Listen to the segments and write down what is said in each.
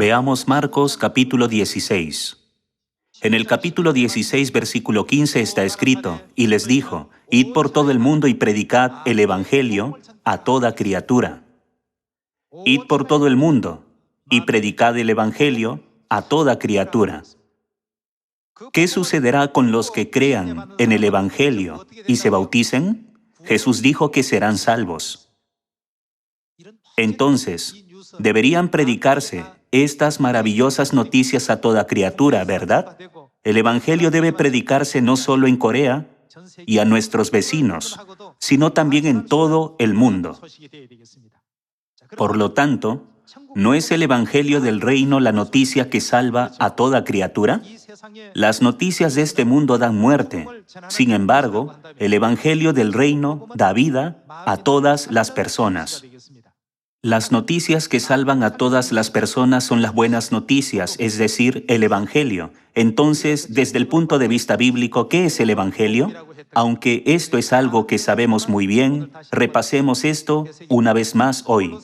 Veamos Marcos capítulo 16. En el capítulo 16, versículo 15 está escrito, y les dijo, id por todo el mundo y predicad el evangelio a toda criatura. Id por todo el mundo y predicad el evangelio a toda criatura. ¿Qué sucederá con los que crean en el evangelio y se bauticen? Jesús dijo que serán salvos. Entonces, deberían predicarse estas maravillosas noticias a toda criatura, ¿verdad? El evangelio debe predicarse no solo en Corea y a nuestros vecinos, sino también en todo el mundo. Por lo tanto, ¿no es el evangelio del reino la noticia que salva a toda criatura? Las noticias de este mundo dan muerte. Sin embargo, el evangelio del reino da vida a todas las personas. Las noticias que salvan a todas las personas son las buenas noticias, es decir, el Evangelio. Entonces, desde el punto de vista bíblico, ¿qué es el Evangelio? Aunque esto es algo que sabemos muy bien, repasemos esto una vez más hoy.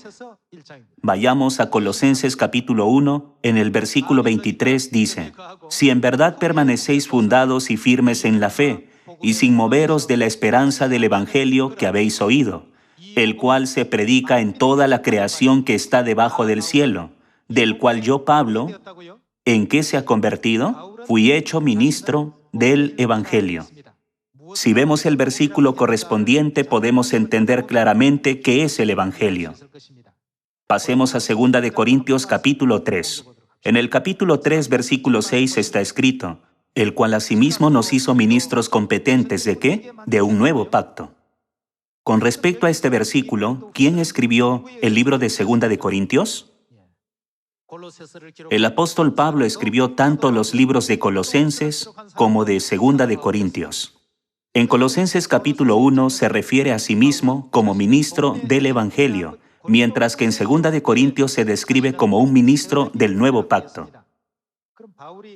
Vayamos a Colosenses capítulo 1, en el versículo 23 dice, si en verdad permanecéis fundados y firmes en la fe, y sin moveros de la esperanza del Evangelio que habéis oído, el cual se predica en toda la creación que está debajo del cielo, del cual yo, Pablo, ¿en qué se ha convertido? Fui hecho ministro del Evangelio. Si vemos el versículo correspondiente, podemos entender claramente qué es el Evangelio. Pasemos a 2 de Corintios capítulo 3. En el capítulo 3, versículo 6 está escrito, el cual asimismo nos hizo ministros competentes ¿de qué? De un nuevo pacto. Con respecto a este versículo, ¿quién escribió el libro de 2 de Corintios? El apóstol Pablo escribió tanto los libros de Colosenses como de 2 de Corintios. En Colosenses capítulo 1 se refiere a sí mismo como ministro del Evangelio, mientras que en 2 de Corintios se describe como un ministro del nuevo pacto.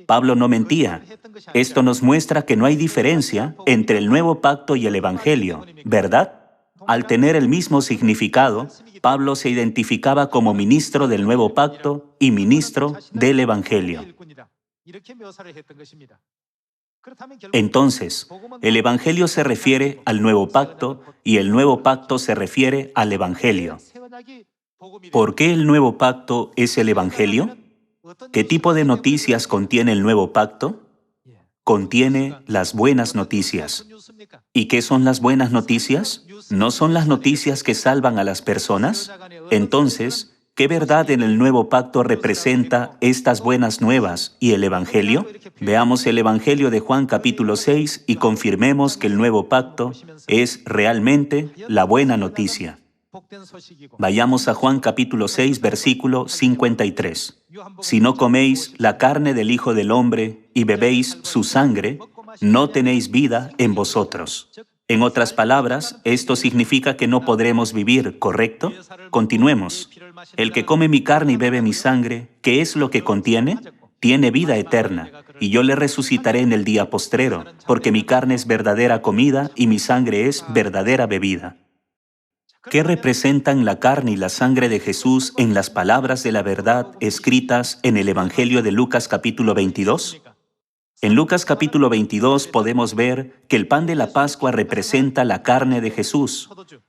Pablo no mentía. Esto nos muestra que no hay diferencia entre el nuevo pacto y el Evangelio, ¿verdad? Al tener el mismo significado, Pablo se identificaba como ministro del nuevo pacto y ministro del Evangelio. Entonces, el Evangelio se refiere al nuevo pacto y el nuevo pacto se refiere al Evangelio. ¿Por qué el nuevo pacto es el Evangelio? ¿Qué tipo de noticias contiene el nuevo pacto? Contiene las buenas noticias. ¿Y qué son las buenas noticias? ¿No son las noticias que salvan a las personas? Entonces, ¿qué verdad en el nuevo pacto representa estas buenas nuevas y el Evangelio? Veamos el Evangelio de Juan capítulo 6 y confirmemos que el nuevo pacto es realmente la buena noticia. Vayamos a Juan capítulo 6, versículo 53. Si no coméis la carne del Hijo del Hombre y bebéis su sangre, no tenéis vida en vosotros. En otras palabras, esto significa que no podremos vivir, ¿correcto? Continuemos. El que come mi carne y bebe mi sangre, ¿qué es lo que contiene? Tiene vida eterna, y yo le resucitaré en el día postrero, porque mi carne es verdadera comida y mi sangre es verdadera bebida. ¿Qué representan la carne y la sangre de Jesús en las palabras de la verdad escritas en el Evangelio de Lucas capítulo 22? En Lucas capítulo 22 podemos ver que el pan de la Pascua representa la carne de Jesús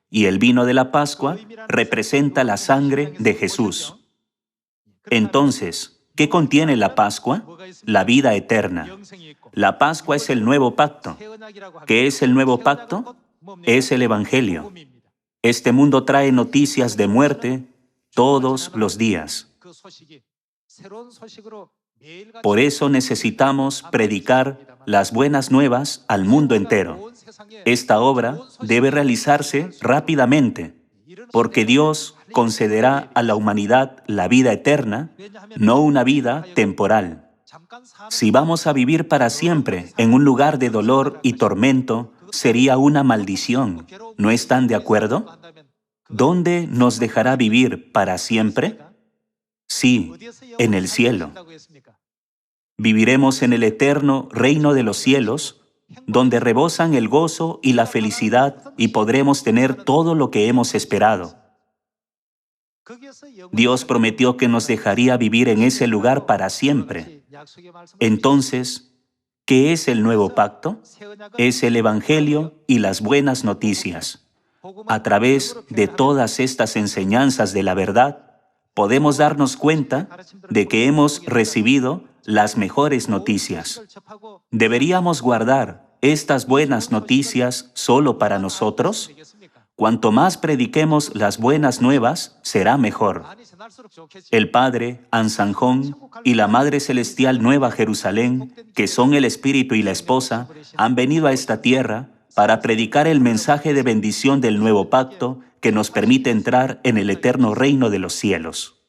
y el vino de la Pascua representa la sangre de Jesús. Entonces, ¿qué contiene la Pascua? La vida eterna. La Pascua es el nuevo pacto. ¿Qué es el nuevo pacto? Es el Evangelio. Este mundo trae noticias de muerte todos los días. Por eso necesitamos predicar las buenas nuevas al mundo entero. Esta obra debe realizarse rápidamente, porque Dios concederá a la humanidad la vida eterna, no una vida temporal. Si vamos a vivir para siempre en un lugar de dolor y tormento, sería una maldición. ¿No están de acuerdo? ¿Dónde nos dejará vivir para siempre? Sí, en el cielo. Viviremos en el eterno reino de los cielos, donde rebosan el gozo y la felicidad y podremos tener todo lo que hemos esperado. Dios prometió que nos dejaría vivir en ese lugar para siempre. Entonces, ¿qué es el nuevo pacto? Es el Evangelio y las buenas noticias. A través de todas estas enseñanzas de la verdad, podemos darnos cuenta de que hemos recibido las mejores noticias. ¿Deberíamos guardar estas buenas noticias solo para nosotros? Cuanto más prediquemos las buenas nuevas, será mejor. El Padre, Ansanjón, y la Madre Celestial Nueva Jerusalén, que son el Espíritu y la Esposa, han venido a esta tierra para predicar el mensaje de bendición del nuevo pacto que nos permite entrar en el eterno reino de los cielos.